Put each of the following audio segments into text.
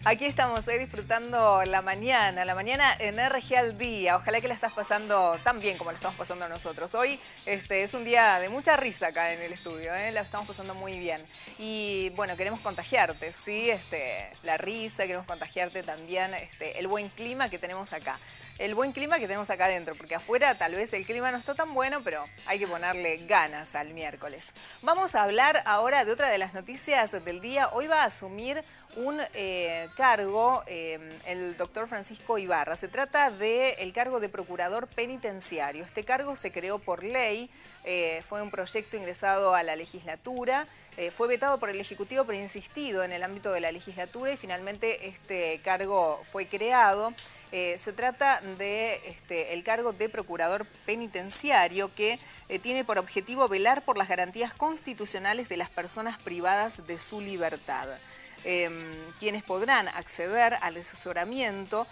Aquí estamos disfrutando la mañana en RG al día. Ojalá que la estás pasando tan bien como la estamos pasando nosotros. Hoy es un día de mucha risa acá en el estudio, la estamos pasando muy bien. Y bueno, queremos contagiarte, ¿sí? La risa, queremos contagiarte también el buen clima que tenemos acá. El buen clima que tenemos acá adentro, porque afuera tal vez el clima no está tan bueno, pero hay que ponerle ganas al miércoles. Vamos a hablar ahora de otra de las noticias del día. Hoy va a asumir un cargo el doctor Francisco Ibarra. Se trata del cargo de procurador penitenciario. Este cargo se creó por ley, fue un proyecto ingresado a la legislatura, fue vetado por el Ejecutivo pero insistido en el ámbito de la legislatura y finalmente este cargo fue creado. Se trata de el cargo de procurador penitenciario que tiene por objetivo velar por las garantías constitucionales de las personas privadas de su libertad. Quienes podrán acceder al asesoramiento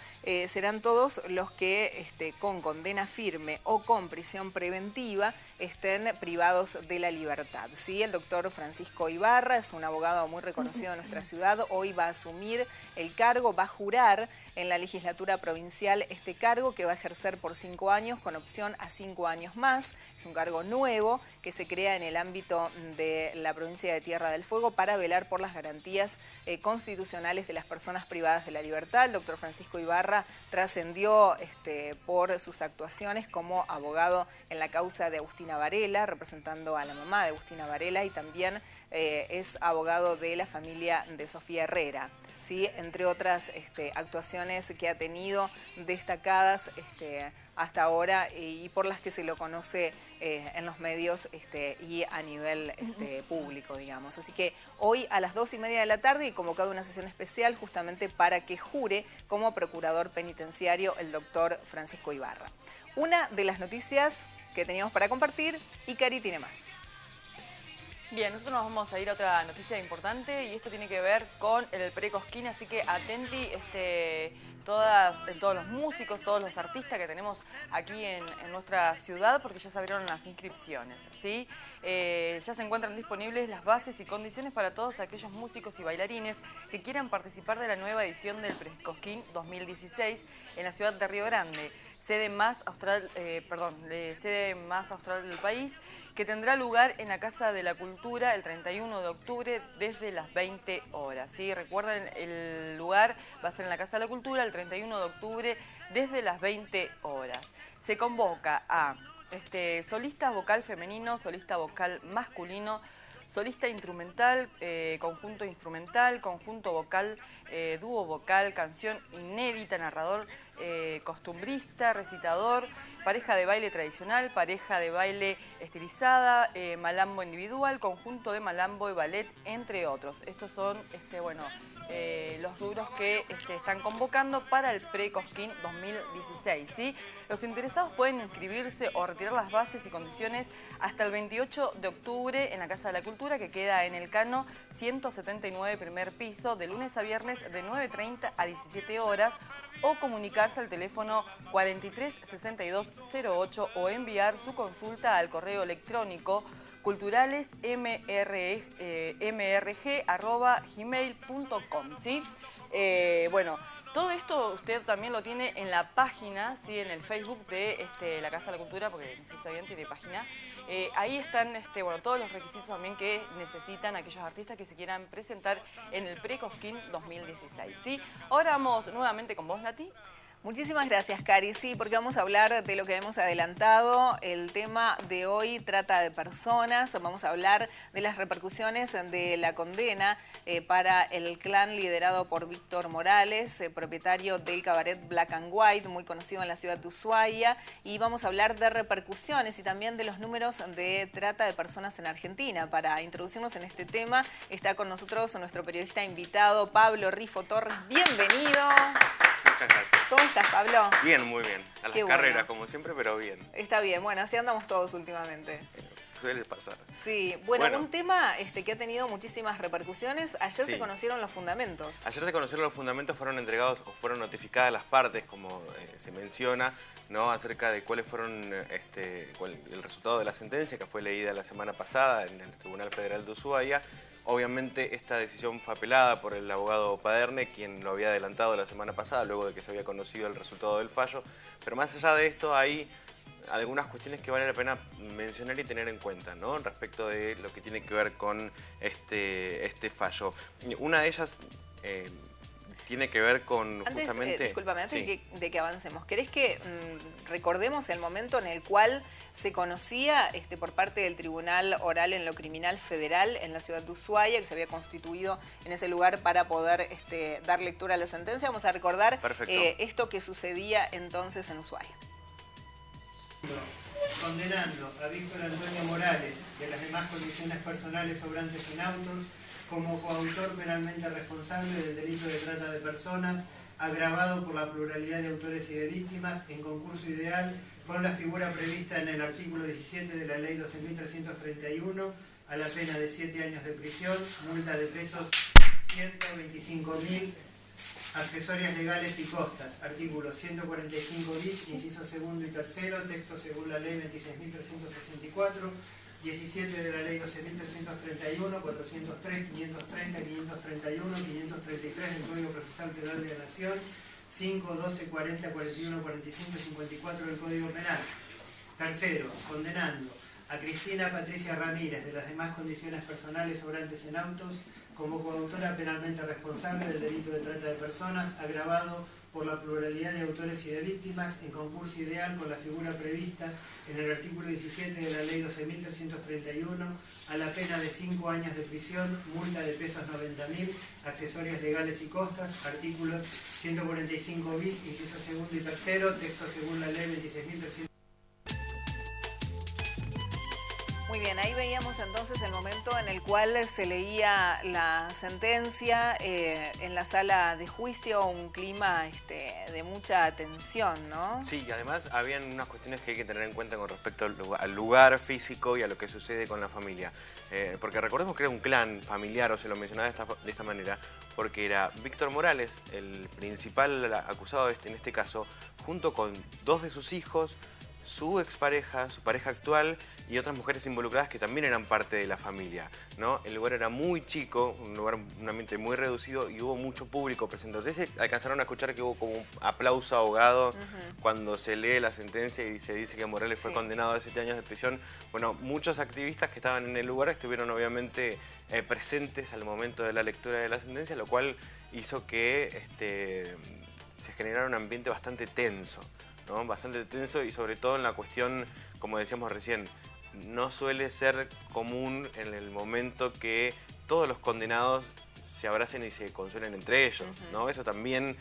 serán todos los que con condena firme o con prisión preventiva estén privados de la libertad. ¿Sí? El doctor Francisco Ibarra es un abogado muy reconocido en nuestra ciudad. Hoy va a asumir el cargo, va a jurar en la legislatura provincial este cargo que va a ejercer por 5 años con opción a 5 años más. Es un cargo nuevo que se crea en el ámbito de la provincia de Tierra del Fuego para velar por las garantías constitucionales de las personas privadas de la libertad. El doctor Francisco Ibarra trascendió por sus actuaciones como abogado en la causa de Agustina Varela, representando a la mamá de Agustina Varela, y también es abogado de la familia de Sofía Herrera. ¿Sí? Entre otras actuaciones que ha tenido destacadas hasta ahora y por las que se lo conoce en los medios y a nivel público, digamos. Así que hoy a las 2:30 de la tarde he convocado una sesión especial justamente para que jure como procurador penitenciario el doctor Francisco Ibarra. Una de las noticias que teníamos para compartir y Cari tiene más. Bien, nosotros nos vamos a ir a otra noticia importante y esto tiene que ver con el Pre-Cosquín, así que atenti todos los músicos, todos los artistas que tenemos aquí en nuestra ciudad, porque ya se abrieron las inscripciones, ¿sí? Ya se encuentran disponibles las bases y condiciones para todos aquellos músicos y bailarines que quieran participar de la nueva edición del Pre-Cosquín 2016 en la ciudad de Río Grande, sede más austral del país, que tendrá lugar en la Casa de la Cultura el 31 de octubre desde las 20 horas. ¿Sí? Recuerden, el lugar va a ser en la Casa de la Cultura el 31 de octubre desde las 20 horas. Se convoca a solista vocal femenino, solista vocal masculino, solista instrumental, conjunto vocal, dúo vocal, canción inédita, narrador, costumbrista, recitador, pareja de baile tradicional, pareja de baile estilizada, malambo individual, conjunto de malambo y ballet, entre otros. Estos son los rubros que están convocando para el Pre-Cosquín 2016. ¿Sí? Los interesados pueden inscribirse o retirar las bases y condiciones hasta el 28 de octubre en la Casa de la Cultura, que queda en el Cano 179, primer piso, de lunes a viernes de 9:30 a 17 horas, o comunicarse al teléfono 43 62 08 o enviar su consulta al correo electrónico culturalesmrg@gmail.com, ¿sí? Todo esto usted también lo tiene en la página, ¿sí? En el Facebook de la Casa de la Cultura, porque no sé si sabían, tiene página. Ahí están todos los requisitos también que necesitan aquellos artistas que se quieran presentar en el Pre-Cosquín 2016, ¿sí? Ahora vamos nuevamente con vos, Nati. Muchísimas gracias, Cari. Sí, porque vamos a hablar de lo que hemos adelantado. El tema de hoy trata de personas. Vamos a hablar de las repercusiones de la condena para el clan liderado por Víctor Morales, propietario del cabaret Black and White, muy conocido en la ciudad de Ushuaia. Y vamos a hablar de repercusiones y también de los números de trata de personas en Argentina. Para introducirnos en este tema está con nosotros nuestro periodista invitado, Pablo Rifo Torres. Bienvenido. Muchas gracias. ¿Cómo estás, Pablo? Bien, muy bien. A las Qué carreras, bueno. como siempre, pero bien. Está bien, bueno, así andamos todos últimamente. Suele pasar. Sí, bueno, un tema que ha tenido muchísimas repercusiones. Ayer se conocieron los fundamentos. Ayer se conocieron los fundamentos, fueron entregados o fueron notificadas las partes, como se menciona, ¿no? Acerca de cuáles fueron el resultado de la sentencia que fue leída la semana pasada en el Tribunal Federal de Ushuaia. Obviamente esta decisión fue apelada por el abogado Paderne, quien lo había adelantado la semana pasada, luego de que se había conocido el resultado del fallo. Pero más allá de esto, hay algunas cuestiones que vale la pena mencionar y tener en cuenta, ¿no? Respecto de lo que tiene que ver con este fallo. Una de ellas tiene que ver con justamente... Discúlpame, antes sí. de que avancemos, ¿querés que recordemos el momento en el cual se conocía por parte del Tribunal Oral en lo Criminal Federal en la ciudad de Ushuaia, que se había constituido en ese lugar para poder dar lectura a la sentencia? Vamos a recordar esto que sucedía entonces en Ushuaia. Condenando a Víctor Antonio Morales y a las demás condiciones personales sobrantes en autos como coautor penalmente responsable del delito de trata de personas, agravado por la pluralidad de autores y de víctimas, en concurso ideal con la figura prevista en el artículo 17 de la Ley 12.331, a la pena de 7 años de prisión, multa de pesos 125.000, accesorias legales y costas, artículos 145 bis, inciso segundo y tercero, texto según la Ley 26.364, 17 de la Ley 12.331, 403, 530, 531, 533 del Código Procesal Penal de la Nación, 5, 12, 40, 41, 45 y 54 del Código Penal. Tercero, condenando a Cristina Patricia Ramírez de las demás condiciones personales sobrantes en autos como coautora penalmente responsable del delito de trata de personas, agravado por la pluralidad de autores y de víctimas, en concurso ideal con la figura prevista en el artículo 17 de la Ley 12.331, a la pena de 5 años de prisión, multa de pesos 90.000, accesorias legales y costas, artículos 145 bis, inciso segundo y tercero, texto según la Ley 26.334. Muy bien, ahí veíamos entonces el momento en el cual se leía la sentencia en la sala de juicio, un clima de mucha tensión, ¿no? Sí, y además habían unas cuestiones que hay que tener en cuenta con respecto al lugar físico y a lo que sucede con la familia. Porque recordemos que era un clan familiar, o se lo mencionaba de esta manera, porque era Víctor Morales, el principal acusado en este caso, junto con 2 de sus hijos, su expareja, su pareja actual y otras mujeres involucradas que también eran parte de la familia, ¿no? El lugar era muy chico, un ambiente muy reducido y hubo mucho público presente. Entonces alcanzaron a escuchar que hubo como un aplauso ahogado cuando se lee la sentencia y se dice que Morales fue condenado a 7 años de prisión. Bueno, muchos activistas que estaban en el lugar estuvieron obviamente presentes al momento de la lectura de la sentencia, lo cual hizo que se generara un ambiente bastante tenso, ¿no? Bastante tenso y sobre todo en la cuestión, como decíamos recién, no suele ser común en el momento que todos los condenados se abracen y se consuelen entre ellos, ¿no? Eso también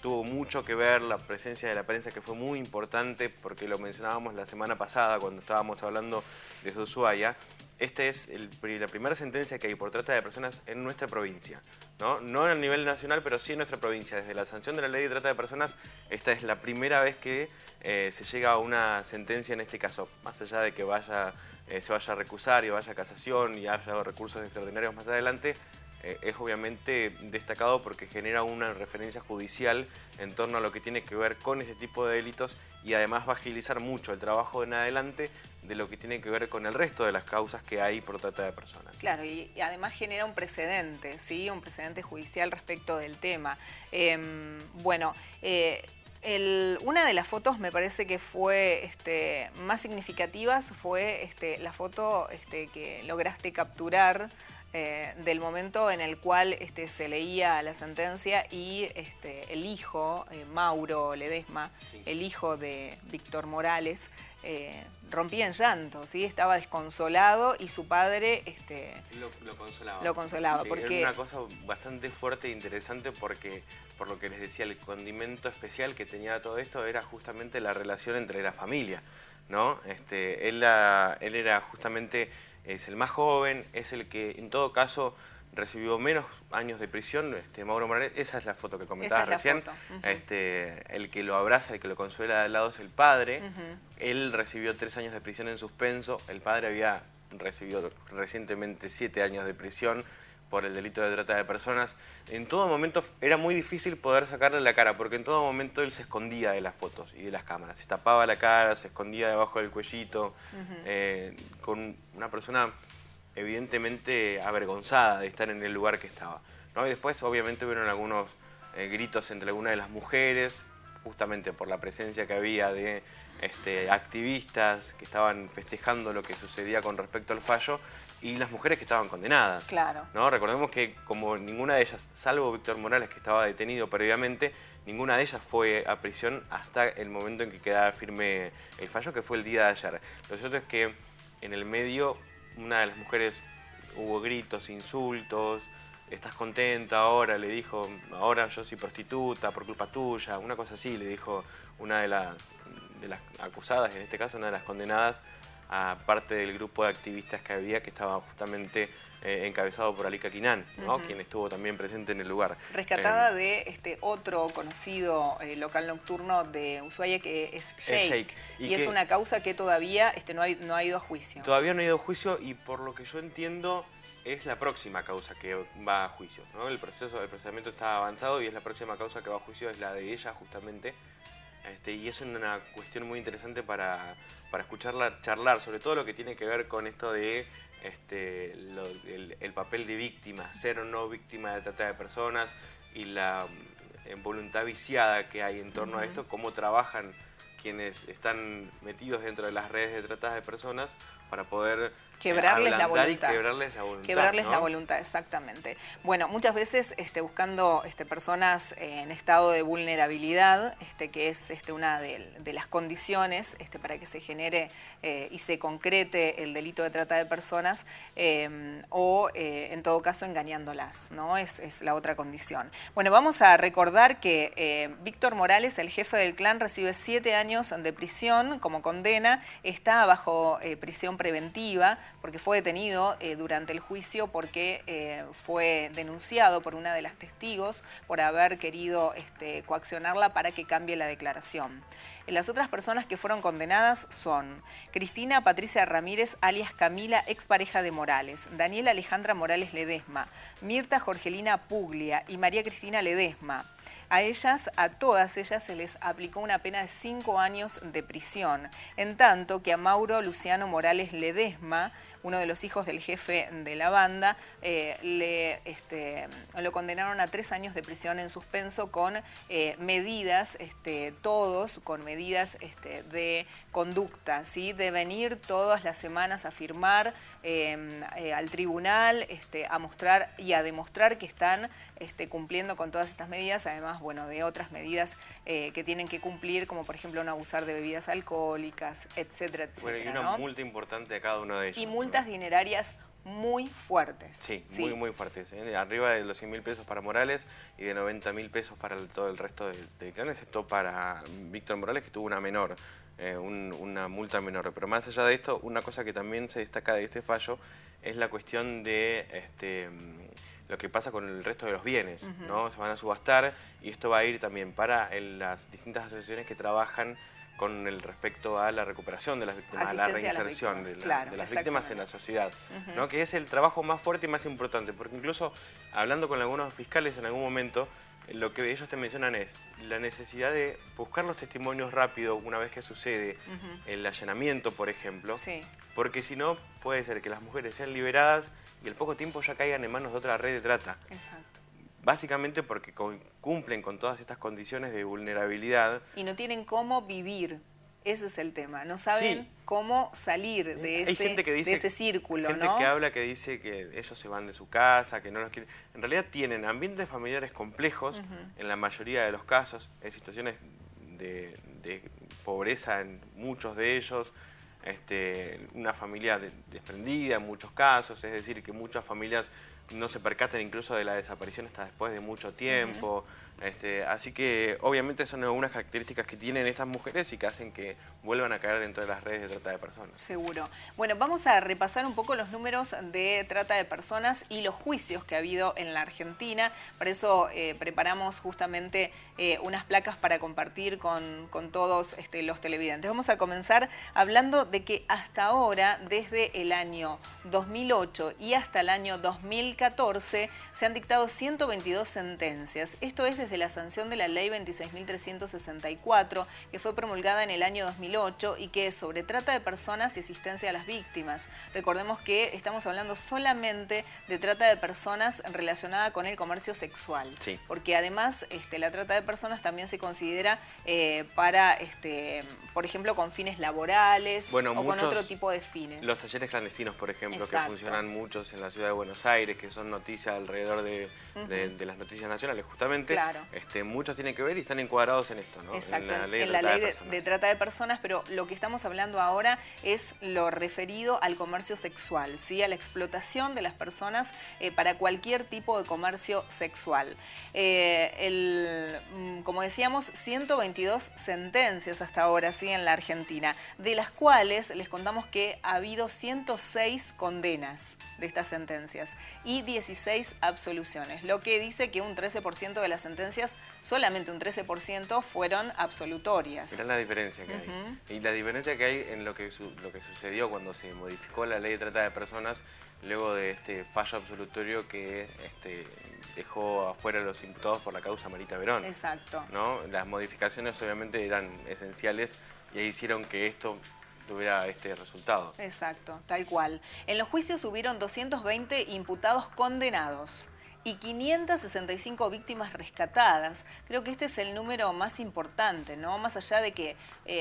tuvo mucho que ver la presencia de la prensa, que fue muy importante porque lo mencionábamos la semana pasada cuando estábamos hablando desde Ushuaia. Esta es la primera sentencia que hay por trata de personas en nuestra provincia, ¿no? No a nivel nacional, pero sí en nuestra provincia. Desde la sanción de la ley de trata de personas, esta es la primera vez que se llega a una sentencia en este caso. Más allá de que se vaya a recusar y vaya a casación y haya recursos extraordinarios más adelante, es obviamente destacado porque genera una referencia judicial en torno a lo que tiene que ver con este tipo de delitos y además va a agilizar mucho el trabajo en adelante de lo que tiene que ver con el resto de las causas que hay por trata de personas. Claro, y además genera un precedente, ¿sí? Un precedente judicial respecto del tema. Una de las fotos me parece que fue más significativas fue la foto que lograste capturar del momento en el cual se leía la sentencia y el hijo, Mauro Ledesma, el hijo de Víctor Morales, rompía en llanto, ¿sí? Estaba desconsolado y su padre lo consolaba. Lo consolaba. Sí, porque... era una cosa bastante fuerte e interesante porque, por lo que les decía, el condimento especial que tenía todo esto era justamente la relación entre la familia, ¿no? Él era justamente... Es el más joven, es el que en todo caso recibió menos años de prisión, Mauro Morales. Esa es la foto que comentabas recién. El que lo abraza, el que lo consuela al lado es el padre. Él recibió 3 años de prisión en suspenso. El padre había recibido recientemente 7 años de prisión por el delito de trata de personas. En todo momento era muy difícil poder sacarle la cara, porque en todo momento él se escondía de las fotos y de las cámaras. Se tapaba la cara, se escondía debajo del cuellito, con una persona evidentemente avergonzada de estar en el lugar que estaba, ¿no? Y después obviamente hubieron algunos gritos entre algunas de las mujeres, justamente por la presencia que había de activistas que estaban festejando lo que sucedía con respecto al fallo, y las mujeres que estaban condenadas. Claro. ¿No? Recordemos que como ninguna de ellas, salvo Víctor Morales, que estaba detenido previamente, ninguna de ellas fue a prisión hasta el momento en que quedara firme el fallo, que fue el día de ayer. Lo cierto es que en el medio, una de las mujeres, hubo gritos, insultos, ¿estás contenta ahora? Le dijo, ahora yo soy prostituta por culpa tuya, una cosa así, le dijo una de las acusadas, en este caso una de las condenadas, a parte del grupo de activistas que había, que estaba justamente encabezado por Alika Quinan, ¿no? Quien estuvo también presente en el lugar. Rescatada de otro conocido local nocturno de Ushuaia, que es Shake. Y es una causa que todavía no ha ido a juicio. Todavía no ha ido a juicio, y por lo que yo entiendo es la próxima causa que va a juicio, ¿no? El procesamiento está avanzado y es la próxima causa que va a juicio, es la de ella justamente. Y es una cuestión muy interesante para escucharla charlar, sobre todo lo que tiene que ver con esto de el papel de víctima, ser o no víctima de trata de personas, y la voluntad viciada que hay en torno a esto, cómo trabajan quienes están metidos dentro de las redes de trata de personas para poder quebrarles la voluntad. Y quebrarles la voluntad. Quebrarles ¿no? la voluntad, exactamente. Bueno, muchas veces buscando personas en estado de vulnerabilidad, que es una de las condiciones para que se genere y se concrete el delito de trata de personas, o en todo caso engañándolas, ¿no? Es la otra condición. Bueno, vamos a recordar que Víctor Morales, el jefe del clan, recibe 7 años de prisión como condena, está bajo prisión preventiva, porque fue detenido durante el juicio porque fue denunciado por una de las testigos por haber querido coaccionarla para que cambie la declaración. Las otras personas que fueron condenadas son Cristina Patricia Ramírez, alias Camila, expareja de Morales, Daniela Alejandra Morales Ledesma, Mirta Jorgelina Puglia y María Cristina Ledesma. A todas ellas se les aplicó una pena de 5 años de prisión, en tanto que a Mauro Luciano Morales Ledesma, uno de los hijos del jefe de la banda, lo condenaron a 3 años de prisión en suspenso con medidas, todos con medidas de conducta, ¿sí? De venir todas las semanas a firmar al tribunal, a mostrar y a demostrar que están cumpliendo con todas estas medidas, además, bueno, de otras medidas que tienen que cumplir, como por ejemplo no abusar de bebidas alcohólicas, etcétera, etcétera. Bueno, y una multa importante a cada uno de ellos. Y multas dinerarias muy fuertes. Sí, muy fuertes. Arriba de los 100.000 pesos para Morales y de 90.000 pesos para todo el resto del clan, excepto para Víctor Morales, que tuvo una menor, una multa menor. Pero más allá de esto, una cosa que también se destaca de este fallo es la cuestión de lo que pasa con el resto de los bienes, ¿no? Se van a subastar, y esto va a ir también para las distintas asociaciones que trabajan con el respecto a la recuperación de las víctimas, a la reinserción de las víctimas en la sociedad, ¿no? Que es el trabajo más fuerte y más importante, porque incluso hablando con algunos fiscales en algún momento, lo que ellos te mencionan es la necesidad de buscar los testimonios rápido una vez que sucede el allanamiento, por ejemplo, porque si no puede ser que las mujeres sean liberadas y al poco tiempo ya caigan en manos de otra red de trata. Exacto. Básicamente porque cumplen con todas estas condiciones de vulnerabilidad. Y no tienen cómo vivir. Ese es el tema. No saben cómo salir de ese círculo, gente que habla, que dice que ellos se van de su casa, que no los quieren. En realidad tienen ambientes familiares complejos, en la mayoría de los casos, en situaciones de pobreza en muchos de ellos, una familia desprendida en muchos casos, es decir, que muchas familias no se percatan incluso de la desaparición hasta después de mucho tiempo. Así que obviamente son algunas características que tienen estas mujeres y que hacen que vuelvan a caer dentro de las redes de trata de personas. Seguro. Bueno, vamos a repasar un poco los números de trata de personas y los juicios que ha habido en la Argentina. Por eso preparamos justamente unas placas para compartir con todos los televidentes. Vamos a comenzar hablando de que hasta ahora, desde el año 2008 y hasta el año 2014, se han dictado 122 sentencias. Esto es desde desde la sanción de la Ley 26.364, que fue promulgada en el año 2008 y que es sobre trata de personas y asistencia a las víctimas. Recordemos que estamos hablando solamente de trata de personas relacionada con el comercio sexual, Sí. porque además la trata de personas también se considera para, por ejemplo, con fines laborales, Bueno, o con otro tipo de fines. Los talleres clandestinos, por ejemplo, Exacto. que funcionan muchos en la ciudad de Buenos Aires, que son noticias alrededor de las noticias nacionales, justamente. Claro. Muchos tienen que ver y están encuadrados en esto, ¿no? Exacto, En la ley en la ley personas. de trata de personas, pero lo que estamos hablando ahora es lo referido al comercio sexual, ¿sí? A la explotación de las personas para cualquier tipo de comercio sexual. Como decíamos, 122 sentencias hasta ahora, ¿sí? En la Argentina, de las cuales les contamos que ha habido 106 condenas de estas sentencias y 16 absoluciones, lo que dice que un 13% de las sentencias, solamente un 13% fueron absolutorias. Mirá la diferencia que hay. Y la diferencia que hay en lo que sucedió cuando se modificó la ley de trata de personas, luego de este fallo absolutorio que dejó afuera a los imputados por la causa Marita Verón. Exacto. ¿No? Las modificaciones obviamente eran esenciales y hicieron que esto tuviera este resultado. Exacto, tal cual. En los juicios hubieron 220 imputados condenados y 565 víctimas rescatadas. Creo que este es el número más importante, ¿no? Más allá de que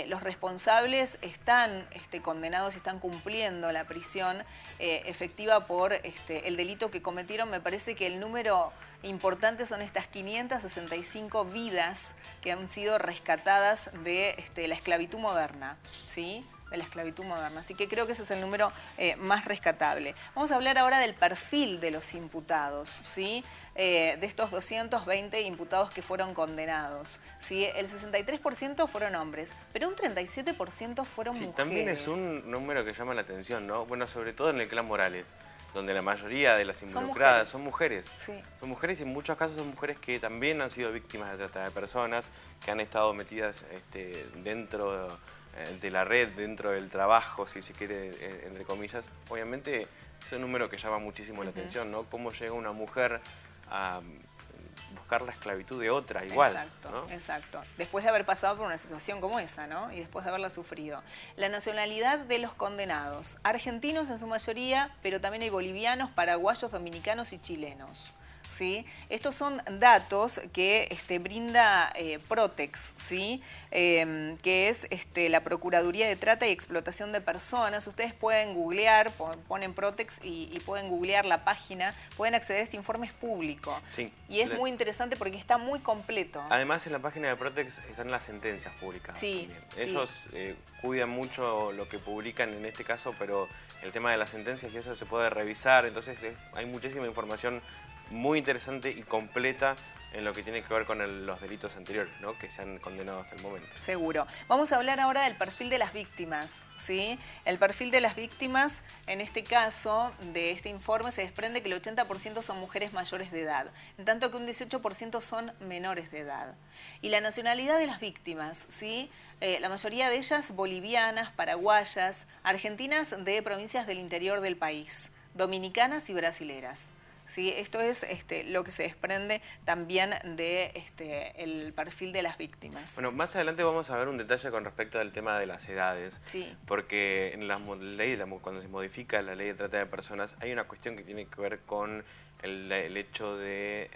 los responsables están condenados y están cumpliendo la prisión efectiva por el delito que cometieron, me parece que el número importante son estas 565 vidas que han sido rescatadas de la esclavitud moderna, ¿sí? De la esclavitud moderna. Así que creo que ese es el número más rescatable. Vamos a hablar ahora del perfil de los imputados, ¿sí? De estos 220 imputados que fueron condenados, ¿sí? El 63% fueron hombres, pero un 37% fueron mujeres. También es un número que llama la atención, ¿no? Bueno, sobre todo en el clan Morales, donde la mayoría de las involucradas son mujeres. Sí. Son mujeres y en muchos casos son mujeres que también han sido víctimas de trata de personas, que han estado metidas dentro de la red, dentro del trabajo, si se quiere, entre comillas. Obviamente es un número que llama muchísimo la atención, ¿no? Cómo llega una mujer a buscar la esclavitud de otra igual. Exacto, ¿no? exacto. Después de haber pasado por una situación como esa, ¿no? Y después de haberla sufrido. La nacionalidad de los condenados. Argentinos en su mayoría, pero también hay bolivianos, paraguayos, dominicanos y chilenos. ¿Sí? Estos son datos que brinda Protex, ¿sí? Que es la Procuraduría de Trata y Explotación de Personas. Ustedes pueden googlear, ponen Protex y pueden googlear la página, pueden acceder a este informe, es público. Sí. Y es muy interesante porque está muy completo. Además, en la página de Protex están las sentencias publicadas. Sí, también. Ellos cuidan mucho lo que publican en este caso, pero el tema de las sentencias y eso se puede revisar, entonces hay muchísima información muy interesante y completa en lo que tiene que ver con los delitos anteriores, ¿no? Que se han condenado hasta el momento. Seguro. Vamos a hablar ahora del perfil de las víctimas, ¿sí? El perfil de las víctimas, en este caso, de este informe, se desprende que el 80% son mujeres mayores de edad, en tanto que un 18% son menores de edad. Y la nacionalidad de las víctimas, ¿sí? La mayoría de ellas bolivianas, paraguayas, argentinas de provincias del interior del país, dominicanas y brasileras. ¿Sí? Esto es lo que se desprende también de el perfil de las víctimas. Bueno, más adelante vamos a ver un detalle con respecto al tema de las edades, sí. Porque en la ley, cuando se modifica la ley de trata de personas, hay una cuestión que tiene que ver con el hecho de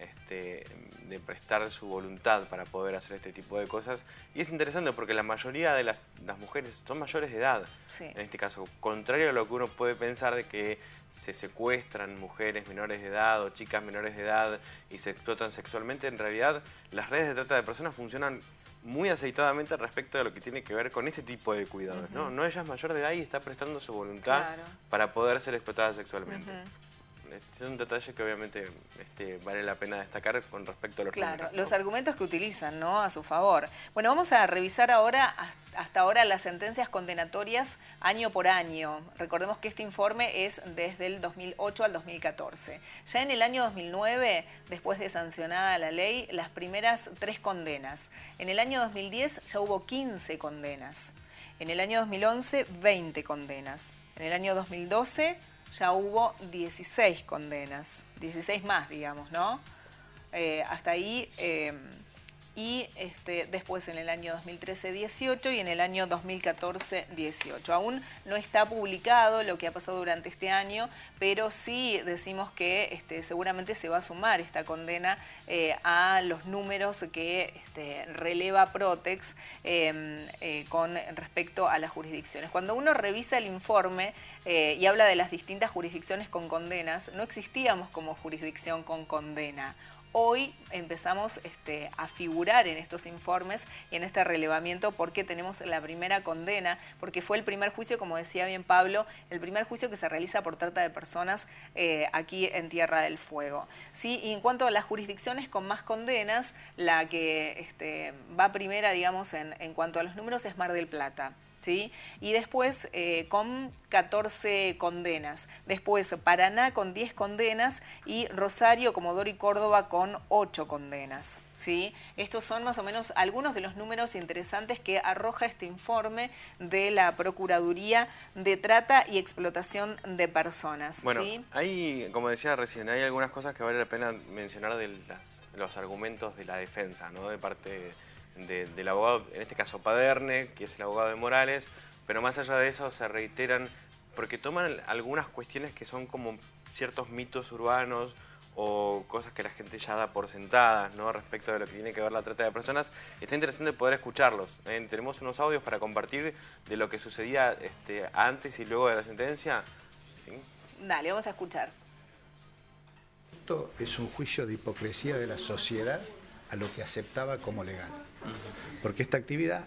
prestar su voluntad para poder hacer este tipo de cosas. Y es interesante porque la mayoría de las mujeres son mayores de edad, sí. En este caso. Contrario a lo que uno puede pensar de que se secuestran mujeres menores de edad o chicas menores de edad y se explotan sexualmente, en realidad las redes de trata de personas funcionan muy aceitadamente respecto de lo que tiene que ver con este tipo de cuidados, ¿no? No, ella es mayor de edad y está prestando su voluntad para poder ser explotada sexualmente. Este es un detalle que obviamente vale la pena destacar con respecto a los números, ¿no? Los argumentos que utilizan, ¿no? A su favor. Bueno, vamos a revisar ahora, hasta ahora, las sentencias condenatorias año por año. Recordemos que este informe es desde el 2008 al 2014. Ya en el año 2009, después de sancionada la ley, las primeras 3 condenas. En el año 2010 ya hubo 15 condenas. En el año 2011, 20 condenas. En el año 2012... ya hubo 16 condenas, 16 más, digamos, ¿no? hasta ahí. Y después en el año 2013-18 y en el año 2014-18. Aún no está publicado lo que ha pasado durante este año, pero sí decimos que seguramente se va a sumar esta condena a los números que releva Protex con respecto a las jurisdicciones. Cuando uno revisa el informe y habla de las distintas jurisdicciones con condenas, no existíamos como jurisdicción con condena. Hoy empezamos a figurar en estos informes y en este relevamiento porque tenemos la primera condena, porque fue el primer juicio, como decía bien Pablo, el primer juicio que se realiza por trata de personas aquí en Tierra del Fuego. ¿Sí? Y en cuanto a las jurisdicciones con más condenas, la que va primera, digamos, en cuanto a los números es Mar del Plata. ¿Sí? Y después con 14 condenas. Después Paraná con 10 condenas y Rosario, Comodoro y Córdoba con 8 condenas. ¿Sí? Estos son más o menos algunos de los números interesantes que arroja este informe de la Procuraduría de Trata y Explotación de Personas. Bueno, ¿sí? hay, como decía recién, hay algunas cosas que vale la pena mencionar de los argumentos de la defensa, ¿no? De parte del abogado, en este caso Paderne, que es el abogado de Morales, pero más allá de eso se reiteran, porque toman algunas cuestiones que son como ciertos mitos urbanos o cosas que la gente ya da por sentadas, ¿no? Respecto de lo que tiene que ver la trata de personas. Está interesante poder escucharlos. Tenemos unos audios para compartir de lo que sucedía antes y luego de la sentencia. ¿Sí? Dale, vamos a escuchar. Esto es un juicio de hipocresía de la sociedad a lo que aceptaba como legal. Porque esta actividad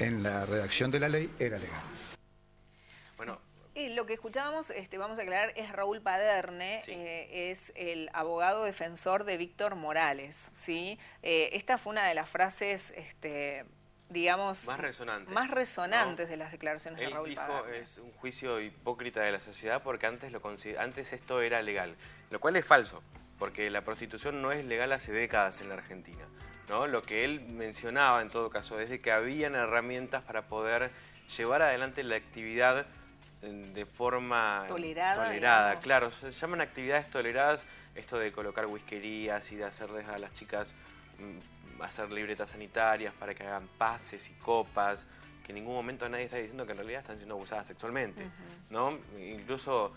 en la redacción de la ley era legal. Bueno, lo que escuchábamos, vamos a aclarar, es Raúl Paderne, sí. Es el abogado defensor de Víctor Morales. ¿Sí? Esta fue una de las frases, digamos, más resonantes, ¿no? De las declaraciones de Raúl Paderne. Paderne. Él dijo, es un juicio hipócrita de la sociedad porque antes esto era legal, lo cual es falso, porque la prostitución no es legal hace décadas en la Argentina, ¿no? Lo que él mencionaba en todo caso es de que habían herramientas para poder llevar adelante la actividad de forma tolerada. Claro, se llaman actividades toleradas esto de colocar whiskerías y de hacerles a las chicas hacer libretas sanitarias para que hagan pases y copas, que en ningún momento nadie está diciendo que en realidad están siendo abusadas sexualmente, ¿no? Incluso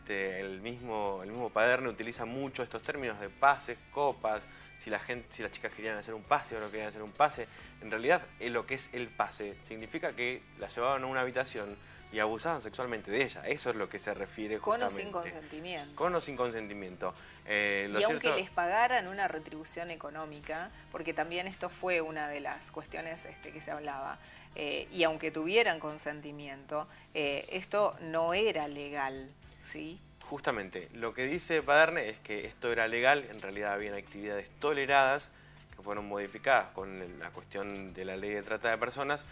el mismo Paderne utiliza mucho estos términos de pases, copas, si las chicas querían hacer un pase o no querían hacer un pase. En realidad, lo que es el pase significa que la llevaban a una habitación y abusaban sexualmente de ella. Eso es lo que se refiere justamente. Con o sin consentimiento. Con o sin consentimiento. Y aunque les pagaran una retribución económica, porque también esto fue una de las cuestiones que se hablaba, y aunque tuvieran consentimiento, esto no era legal, ¿sí? Justamente, lo que dice Paderne es que esto era legal, en realidad habían actividades toleradas que fueron modificadas con la cuestión de la ley de trata de personas,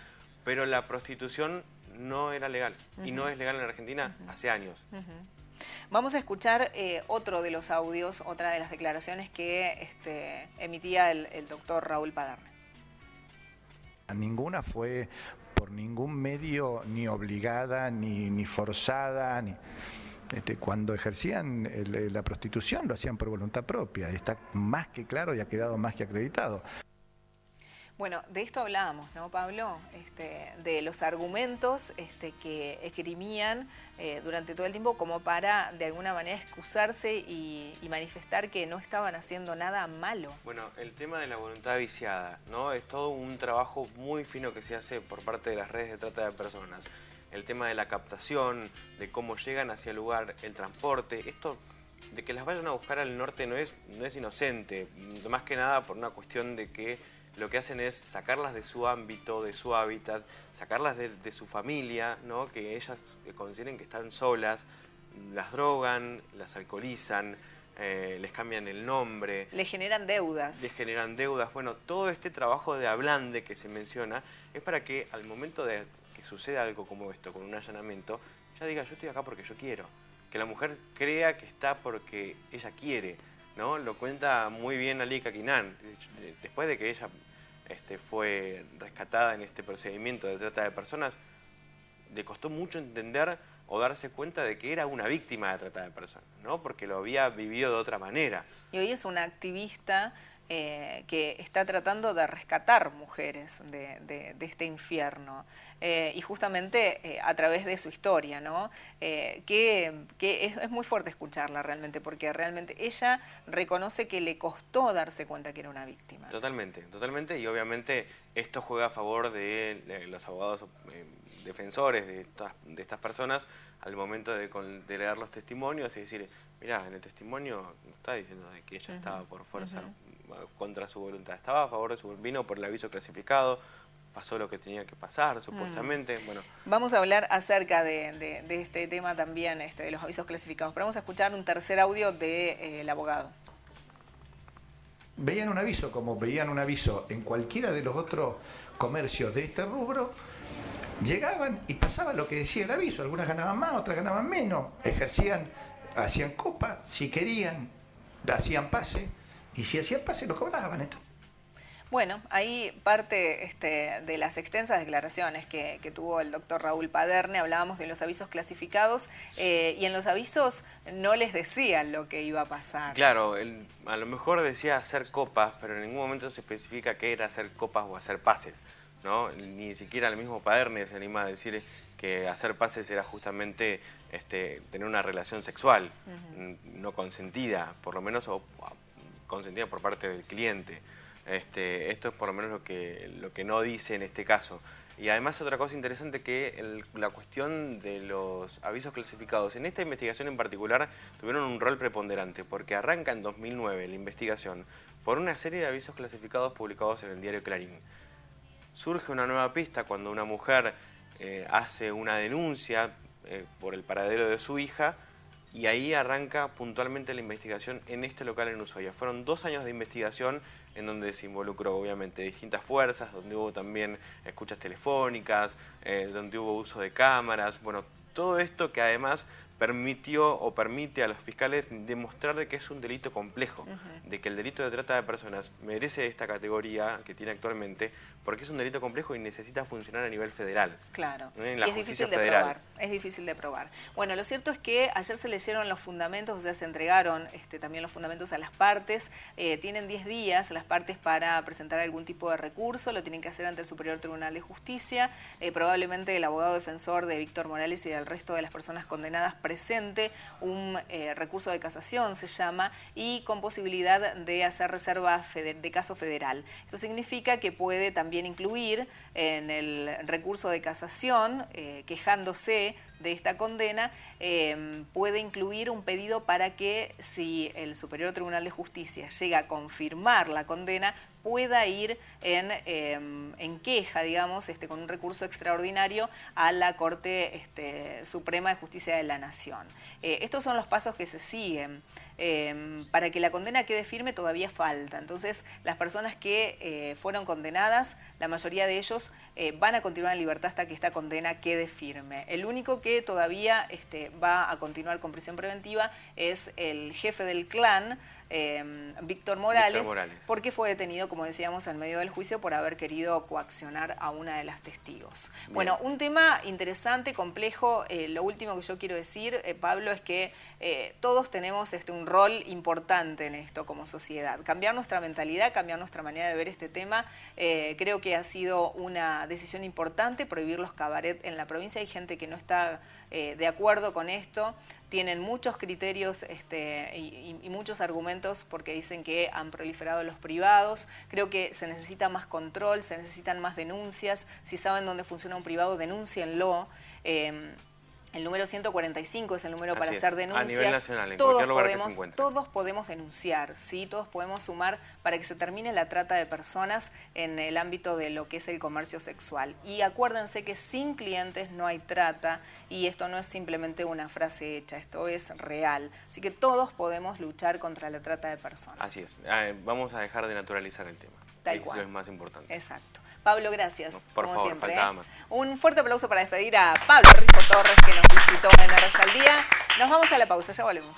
pero la prostitución no era legal y no es legal en Argentina hace años. Vamos a escuchar otro de los audios, otra de las declaraciones que emitía el doctor Raúl Paderne. Ninguna fue por ningún medio ni obligada, ni forzada, cuando ejercían la prostitución lo hacían por voluntad propia. Está más que claro y ha quedado más que acreditado. Bueno, de esto hablábamos, ¿no, Pablo? De los argumentos que esgrimían durante todo el tiempo como para, de alguna manera, excusarse y manifestar que no estaban haciendo nada malo. Bueno, el tema de la voluntad viciada, ¿no? Es todo un trabajo muy fino que se hace por parte de las redes de trata de personas. El tema de la captación, de cómo llegan hacia el lugar, el transporte, esto de que las vayan a buscar al norte no es inocente, más que nada por una cuestión de que lo que hacen es sacarlas de su ámbito, de su hábitat, sacarlas de su familia, ¿no? Que ellas consideren que están solas, las drogan, las alcoholizan, les cambian el nombre. Les generan deudas. Les generan deudas. Bueno, todo este trabajo de ablande que se menciona es para que al momento de que suceda algo como esto, con un allanamiento, ella diga, yo estoy acá porque yo quiero. Que la mujer crea que está porque ella quiere, ¿no? Lo cuenta muy bien Alika Quinan. Después de que ella fue rescatada en este procedimiento de trata de personas, le costó mucho entender o darse cuenta de que era una víctima de trata de personas, ¿no? Porque lo había vivido de otra manera. Y hoy es una activista que está tratando de rescatar mujeres de este infierno. Y justamente a través de su historia, ¿no? Que es muy fuerte escucharla realmente, porque realmente ella reconoce que le costó darse cuenta que era una víctima. Totalmente, totalmente, y obviamente esto juega a favor de los abogados defensores de estas personas al momento de leer los testimonios y decir, mirá, en el testimonio no está diciendo de que ella estaba por fuerza contra su voluntad, estaba a favor de vino por el aviso clasificado, pasó lo que tenía que pasar, supuestamente. Bueno. Vamos a hablar acerca de este tema también, de los avisos clasificados, pero vamos a escuchar un tercer audio del abogado. Veían un aviso como veían un aviso en cualquiera de los otros comercios de este rubro, llegaban y pasaba lo que decía el aviso, algunas ganaban más, otras ganaban menos, hacían copa, si querían, hacían pase, y si hacían pase los cobraban. Bueno, ahí parte de las extensas declaraciones que tuvo el doctor Raúl Paderne. Hablábamos de los avisos clasificados y en los avisos no les decían lo que iba a pasar. Claro, a lo mejor decía hacer copas, pero en ningún momento se especifica qué era hacer copas o hacer pases, ¿no? Ni siquiera el mismo Paderne se anima a decir que hacer pases era justamente tener una relación sexual no consentida, por lo menos o consentida por parte del cliente. Esto es por lo menos lo que no dice en este caso. Y además otra cosa interesante que la cuestión de los avisos clasificados en esta investigación en particular tuvieron un rol preponderante porque arranca en 2009 la investigación por una serie de avisos clasificados publicados en el diario Clarín. Surge una nueva pista cuando una mujer hace una denuncia por el paradero de su hija y ahí arranca puntualmente la investigación en este local en Ushuaia. Fueron 2 años de investigación en donde se involucró obviamente distintas fuerzas, donde hubo también escuchas telefónicas, donde hubo uso de cámaras, bueno, todo esto que además permitió o permite a los fiscales demostrar de que es un delito complejo, de que el delito de trata de personas merece esta categoría que tiene actualmente, porque es un delito complejo y necesita funcionar a nivel federal. Claro, En la y es difícil de probar, es difícil de probar. Bueno, lo cierto es que ayer se leyeron los fundamentos, o sea, se entregaron también los fundamentos a las partes, tienen 10 días las partes para presentar algún tipo de recurso, lo tienen que hacer ante el Superior Tribunal de Justicia, probablemente el abogado defensor de Víctor Morales y del resto de las personas condenadas presente un recurso de casación, se llama, y con posibilidad de hacer reserva de caso federal. Esto significa que puede también incluir en el recurso de casación, quejándose de esta condena, puede incluir un pedido para que si el Superior Tribunal de Justicia llega a confirmar la condena, pueda ir en queja, digamos, con un recurso extraordinario a la Corte Suprema de Justicia de la Nación. Estos son los pasos que se siguen. Para que la condena quede firme todavía falta. Entonces, las personas que fueron condenadas, la mayoría de ellos van a continuar en libertad hasta que esta condena quede firme. El único que todavía va a continuar con prisión preventiva es el jefe del clan, Víctor Morales, porque fue detenido, como decíamos, en medio del juicio por haber querido coaccionar a una de las testigos. Bien. Bueno, un tema interesante, complejo. Lo último que yo quiero decir, Pablo, es que todos tenemos un rol importante en esto como sociedad. Cambiar nuestra mentalidad, cambiar nuestra manera de ver este tema. Creo que ha sido una decisión importante prohibir los cabarets en la provincia. Hay gente que no está de acuerdo con esto. Tienen muchos criterios y muchos argumentos porque dicen que han proliferado los privados. Creo que se necesita más control, se necesitan más denuncias. Si saben dónde funciona un privado, denúncienlo. El número 145 es el número para hacer denuncias. A nivel nacional, en cualquier lugar que se encuentre. Todos podemos denunciar, ¿sí? Todos podemos sumar para que se termine la trata de personas en el ámbito de lo que es el comercio sexual. Y acuérdense que sin clientes no hay trata y esto no es simplemente una frase hecha, esto es real. Así que todos podemos luchar contra la trata de personas. Así es. Vamos a dejar de naturalizar el tema. Tal cual. Eso es más importante. Exacto. Pablo, gracias. Por como favor, siempre, faltaba más. Un fuerte aplauso para despedir a Pablo Rijo Torres, que nos visitó en RG al Día. Nos vamos a la pausa, ya volvemos.